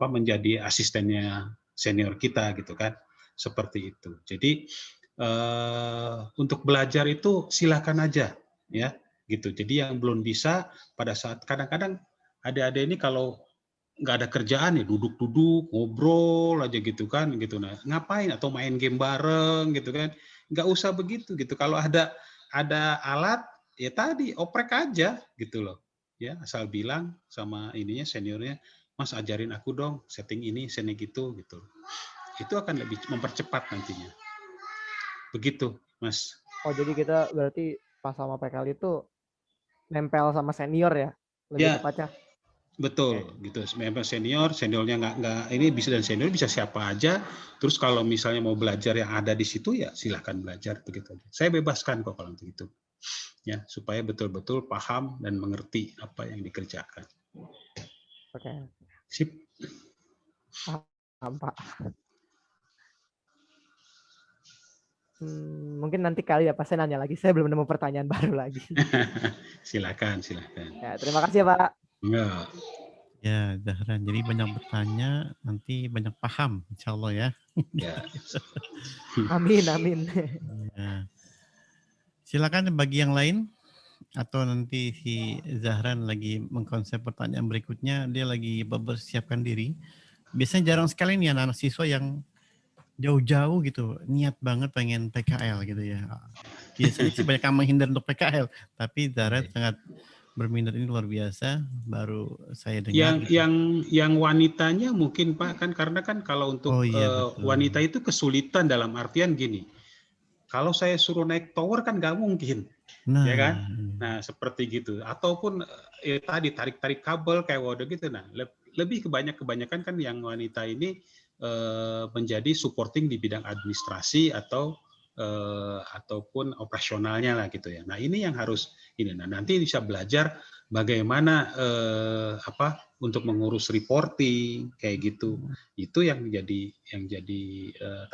menjadi asistennya senior kita gitu kan, seperti itu. Jadi untuk belajar itu silakan aja ya gitu. Jadi yang belum bisa pada saat kadang-kadang adik-adik ini kalau nggak ada kerjaan ya duduk-duduk ngobrol aja gitu kan gitu, nah ngapain atau main game bareng gitu kan, nggak usah begitu gitu. Kalau ada alat ya tadi oprek aja gitu loh ya, asal bilang sama ininya seniornya, Mas ajarin aku dong setting ini setting gitu, itu akan lebih mempercepat nantinya begitu Mas. Oh jadi kita berarti pas sama PKL itu nempel sama senior ya, lebih Ya tepatnya. betul gitu. Memang seniornya nggak ini bisa, dan senior bisa siapa aja. Terus kalau misalnya mau belajar yang ada di situ ya silahkan belajar begitu aja. Saya bebaskan kok kalau untuk itu. Ya, supaya betul-betul paham dan mengerti apa yang dikerjakan. Oke. Sip. Paham, Pak. Mungkin nanti kali ya Pak saya nanya lagi. Saya belum nemu pertanyaan baru lagi. Silakan. Ya, terima kasih ya Pak. Enggak. ya Zahran. Jadi banyak bertanya, nanti banyak paham, insya Allah ya. Ya. Amin. Ya. Silakan bagi yang lain, atau nanti si Zahran lagi mengkonsep pertanyaan berikutnya, dia lagi mempersiapkan diri. Biasanya jarang sekali nih anak-anak siswa yang jauh-jauh gitu, niat banget pengen PKL gitu ya. Biasanya sih banyak yang menghindar untuk PKL, tapi Zahran sangat berminat, ini luar biasa, baru saya dengar. Yang wanitanya mungkin Pak kan, karena kan kalau untuk wanita itu kesulitan dalam artian gini. Kalau saya suruh naik tower kan nggak mungkin, ya kan? Nah seperti gitu. Ataupun tadi tarik kabel kayak waduh gitu. Nah lebih kebanyakan kan yang wanita ini menjadi supporting di bidang administrasi ataupun operasionalnya lah gitu ya. Nah ini yang harus ini. Nah nanti bisa belajar bagaimana untuk mengurus reporting kayak gitu. Itu yang jadi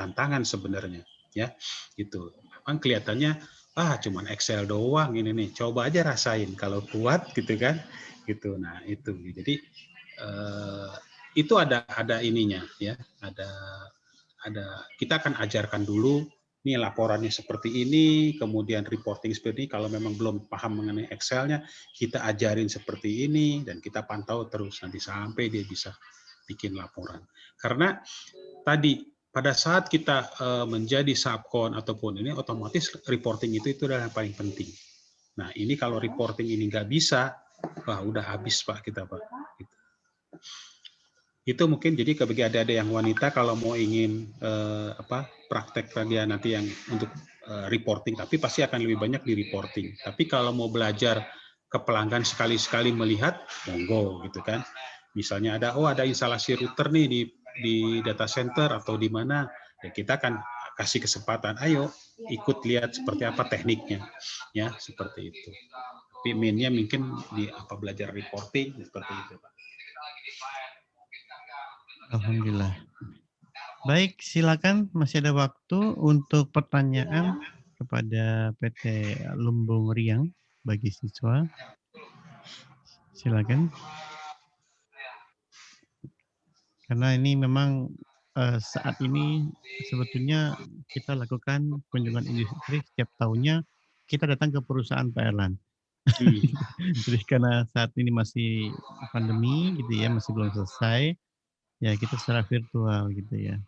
tantangan sebenarnya ya gitu. Memang kelihatannya cuman Excel doang ini nih. Coba aja rasain kalau kuat gitu kan gitu. Nah itu jadi itu ada ininya ya, ada kita akan ajarkan dulu nih laporannya seperti ini, kemudian reporting seperti ini. Kalau memang belum paham mengenai Excel-nya, kita ajarin seperti ini dan kita pantau terus nanti sampai dia bisa bikin laporan. Karena tadi pada saat kita menjadi subkon ataupun ini, otomatis reporting itu adalah yang paling penting. Nah ini kalau reporting ini nggak bisa, udah habis Pak kita Pak. Gitu. Itu mungkin jadi bagi adik-adik yang wanita kalau mau ingin praktek dia nanti yang untuk reporting, tapi pasti akan lebih banyak di reporting. Tapi kalau mau belajar ke pelanggan sekali-sekali melihat, monggo gitu kan. Misalnya ada instalasi router nih di data center atau di mana, ya kita akan kasih kesempatan, ayo ikut lihat seperti apa tekniknya, ya seperti itu. Tapi mainnya mungkin di belajar reporting seperti itu, Pak. Alhamdulillah. Baik, silakan masih ada waktu untuk pertanyaan kepada PT Lumbung Riang bagi siswa. Silakan. Karena ini memang saat ini sebetulnya kita lakukan kunjungan industri setiap tahunnya, kita datang ke perusahaan Pak Erlan. Jadi karena saat ini masih pandemi gitu ya, masih belum selesai, ya kita secara virtual gitu ya.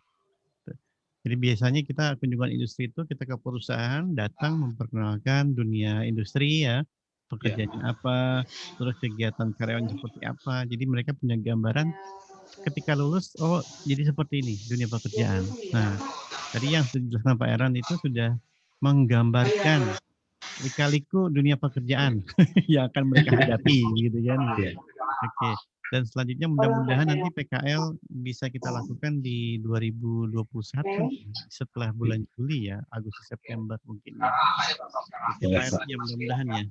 Jadi biasanya kita kunjungan industri itu kita ke perusahaan, datang memperkenalkan dunia industri ya, pekerjaannya apa, terus kegiatan karyawan seperti apa. Jadi mereka punya gambaran ketika lulus, oh jadi seperti ini dunia pekerjaan. Nah, tadi yang dijelaskan Pak Eran itu sudah menggambarkan lika-liku dunia pekerjaan yang akan mereka hadapi gitu kan. Oke. Dan selanjutnya mudah-mudahan nanti PKL bisa kita lakukan di 2021 setelah bulan Juli ya, Agustus September mungkin ya. Oke, Pak Eran ya mudah-mudahan ya.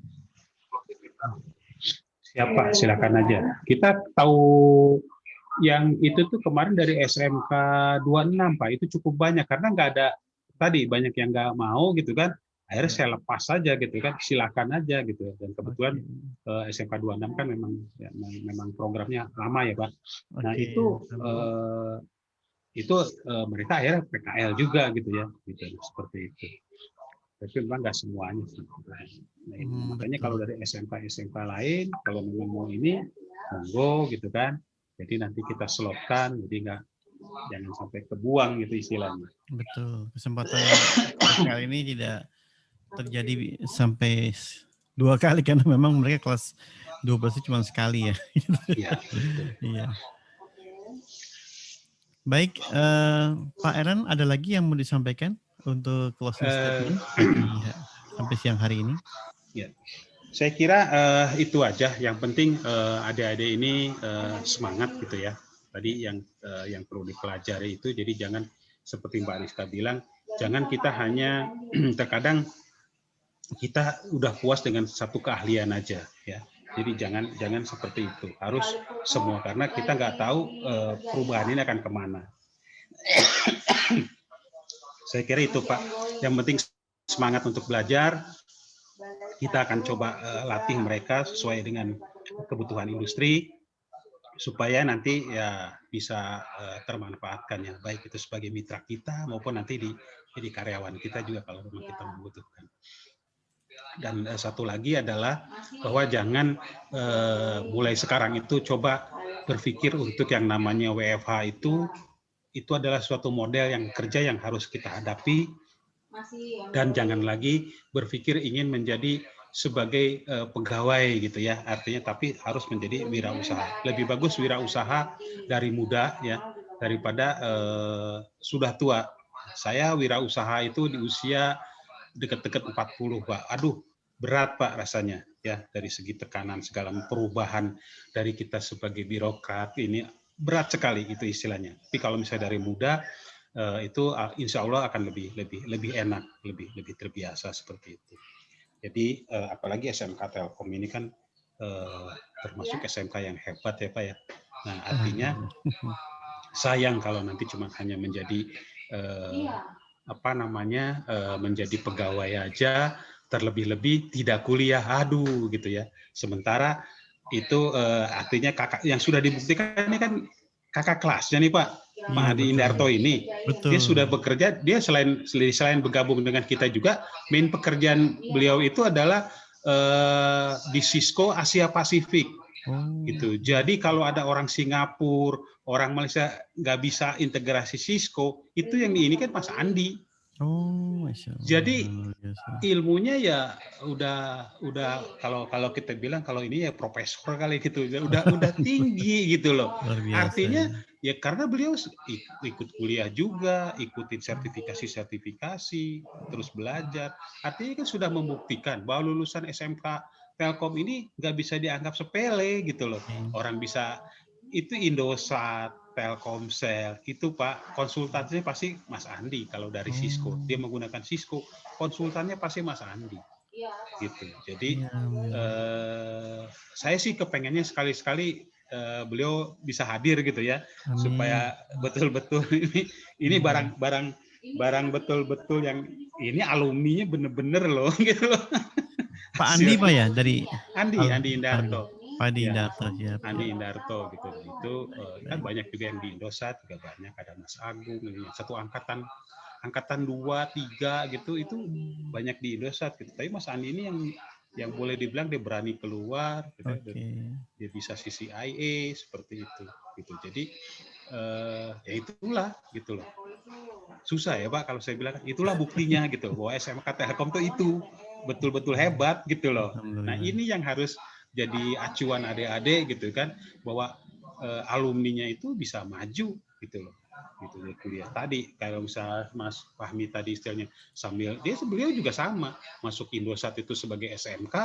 Siapa? Silakan aja. Kita tahu yang itu tuh kemarin dari SMK 26 Pak, itu cukup banyak karena nggak ada tadi banyak yang nggak mau gitu kan. Akhirnya saya lepas saja gitu kan, silakan aja gitu. Dan kebetulan SMK 26 kan memang programnya lama ya Pak. Nah itu mereka akhirnya PKL juga gitu ya, gitu seperti itu. Tapi memang nggak semuanya. Nah, makanya kalau dari SMK lain, kalau memang mau ini, monggo gitu kan. Jadi nanti kita slotkan, jadi jangan sampai kebuang gitu istilahnya. Betul, kesempatan kali ini tidak terjadi sampai 2 kali karena memang mereka kelas 12 itu cuma sekali ya. Iya. Baik, Pak Eran ada lagi yang mau disampaikan untuk closing statement sampai siang hari ini? Ya. Saya kira itu aja. Yang penting adik-adik ini semangat gitu ya. Tadi yang perlu dipelajari itu, jadi jangan seperti Mbak Rizka bilang, jangan kita hanya terkadang kita udah puas dengan satu keahlian aja ya. Jadi jangan seperti itu. Harus semua, karena kita nggak tahu perubahan ini akan kemana. Saya kira itu Pak. Yang penting semangat untuk belajar. Kita akan coba latih mereka sesuai dengan kebutuhan industri supaya nanti ya bisa termanfaatkan ya, baik itu sebagai mitra kita maupun nanti di karyawan kita juga kalau memang kita membutuhkan. Dan satu lagi adalah bahwa jangan mulai sekarang itu coba berpikir untuk yang namanya WFH itu adalah suatu model yang kerja yang harus kita hadapi, dan jangan lagi berpikir ingin menjadi sebagai pegawai gitu ya, artinya tapi harus menjadi wirausaha. Lebih bagus wirausaha dari muda ya daripada sudah tua. Saya wirausaha itu di usia dekat-dekat 40 Pak. Aduh, berat Pak rasanya ya, dari segi tekanan segala perubahan dari kita sebagai birokrat ini berat sekali itu istilahnya. Tapi kalau misalnya dari muda itu insya Allah akan lebih enak, lebih terbiasa seperti itu. Jadi apalagi SMK Telkom ini kan termasuk SMK yang hebat ya Pak ya. Nah artinya sayang kalau nanti cuma hanya menjadi menjadi pegawai aja, terlebih-lebih tidak kuliah, aduh gitu ya. Sementara itu artinya kakak yang sudah dibuktikan ini kan kakak kelasnya nih Pak, Pak Hadi Indarto ini. Betul. Dia sudah bekerja, dia selain bergabung dengan kita juga, main pekerjaan beliau itu adalah di Cisco Asia Pasifik. Gitu. Jadi kalau ada orang Singapura, orang Malaysia nggak bisa integrasi Cisco, itu yang ini kan Mas Andi Oh, Masya Allah. Jadi Luar biasa. ilmunya ya udah kalau kita bilang kalau ini ya profesor kali gitu, udah tinggi gitu loh. Luar biasa Artinya ya. ya karena beliau ikut kuliah juga, ikutin sertifikasi, terus belajar. Artinya kan sudah membuktikan bahwa lulusan SMK Telkom ini nggak bisa dianggap sepele gitu loh. Oke. Orang bisa itu Indosat, Telkomsel, itu Pak konsultannya pasti Mas Andi kalau dari Cisco. Dia Oh, menggunakan Cisco, konsultannya pasti Mas Andi. Gitu. Jadi iya, iya. saya sih kepengennya sekali-sekali beliau bisa hadir gitu ya, Amin. supaya betul-betul ini barang betul-betul yang ini alumninya bener-bener loh gitu loh. Pak Andi Pak ya dari Andi Andi. Indarto. Pak Andi Ya, Indarto, siap, Andi siap. Indarto gitu. Itu kan Baik. banyak juga yang di Indosat juga banyak, ada Mas Agung, ini satu angkatan 2, 3 gitu itu banyak di Indosat gitu. Tapi Mas Andi ini yang boleh dibilang dia berani keluar gitu, dan Oke. dia bisa CCIA seperti itu gitu. Jadi ya itulah gitu loh. Susah ya Pak kalau saya bilang itulah buktinya gitu bahwa SMK Telkom itu betul-betul hebat gitu loh. Nah, Alhamdulillah. ini yang harus jadi acuan adik-adik gitu kan, bahwa alumninya itu bisa maju gitu loh. Gitu dari kuliah tadi kalau misalnya Mas Fahmi tadi istilahnya sambil beliau juga sama masuk Indosat itu sebagai SMK,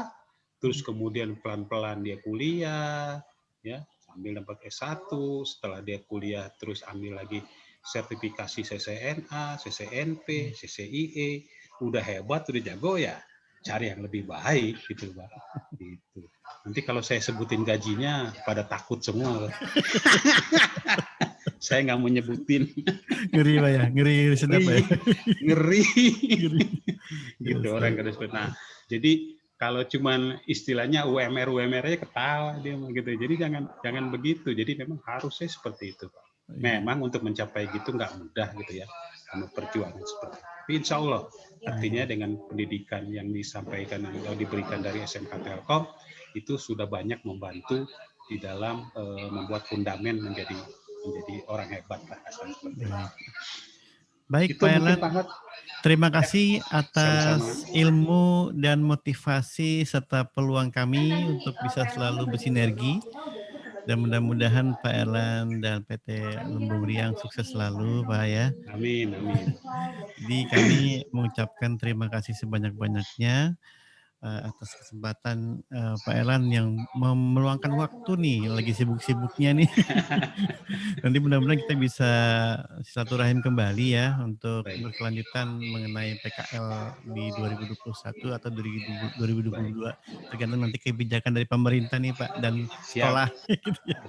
terus kemudian pelan-pelan dia kuliah ya sambil dapat S1, setelah dia kuliah terus ambil lagi sertifikasi CCNA, CCNP, CCIE, udah hebat, udah jago ya cari yang lebih baik gitu Pak. Gitu. Nanti kalau saya sebutin gajinya pada takut semua. Saya nggak mau nyebutin. Ngeri Pak ya, ngeri sedap ya. Ngeri. Ngeri. Gitu Yes, orang kadang nah, jadi kalau cuman istilahnya UMR-nya ketawa dia gitu. Jadi jangan begitu. Jadi memang harusnya seperti itu, Pak. Iya. Memang untuk mencapai gitu nggak mudah gitu ya, karena perjuangan seperti itu. Tapi insya Allah, artinya dengan pendidikan yang disampaikan atau diberikan dari SMK Telkom itu sudah banyak membantu di dalam membuat fundamen menjadi orang hebat lah. Baik. Baik Itu Pak mungkin Erlan, Pak. terima Ya, kasih sama-sama. atas ilmu dan motivasi serta peluang kami untuk bisa selalu bersinergi. Dan mudah-mudahan Pak Erlan dan PT Lumbung Riang sukses selalu Pak ya. Amin, amin. Jadi kami mengucapkan terima kasih sebanyak-banyaknya atas kesempatan Pak Erlan yang meluangkan waktu nih, lagi sibuk-sibuknya nih. Nanti mudah-mudahan kita bisa silaturahim kembali ya untuk Baik. berkelanjutan mengenai PKL di 2021 atau 2022. Tergantung nanti kebijakan dari pemerintah nih Pak dan Siap. sekolah. Gitu ya.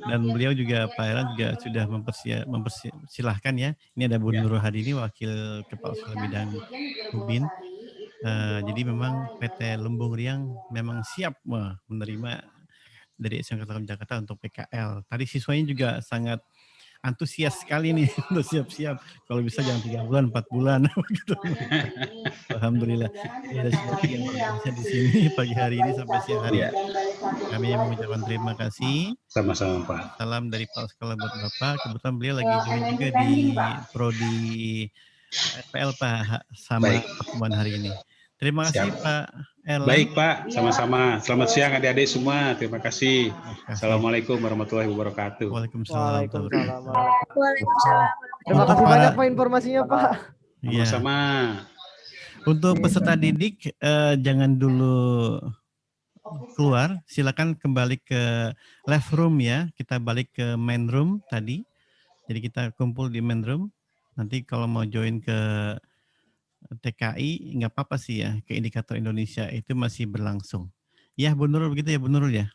Dan beliau juga Pak Erlan juga sudah mempersilahkan ya. Ini ada Bu Ya. Nurul Hadini, Wakil Kepala Sekolah Bidang Hubin. Jadi memang PT Lumbung Riang memang siap menerima dari SMK Telkom Jakarta untuk PKL. Tadi siswanya juga sangat antusias sekali nih untuk siap-siap. Kalau bisa jangan 3 bulan, 4 bulan. Gitu. Alhamdulillah. Jadi ada sinergi yang luar biasa di sini pagi hari ini sampai siang hari. Ya. Kami mengucapkan terima kasih. Sama-sama Pak. Salam dari Pak Sekolah buat Bapak. Kebetulan beliau lagi join juga di Prodi FPL Pak sama Baik. pertemuan hari ini. Terima kasih Siap. Pak Erlan. Baik Pak, sama-sama. Selamat siang adik-adik semua. Terima kasih. Assalamualaikum warahmatullahi wabarakatuh. Waalaikumsalam. Waalaikumsalam. Untuk Terima kasih para- banyak Pak informasinya Pak. Iya. Sama-sama. Untuk peserta didik jangan dulu keluar, silakan kembali ke left room ya. Kita balik ke main room tadi. Jadi kita kumpul di main room. Nanti kalau mau join ke TKI nggak apa-apa sih ya, ke Indikator Indonesia itu masih berlangsung. Ya Bu Nurul begitu ya Bu Nurul ya.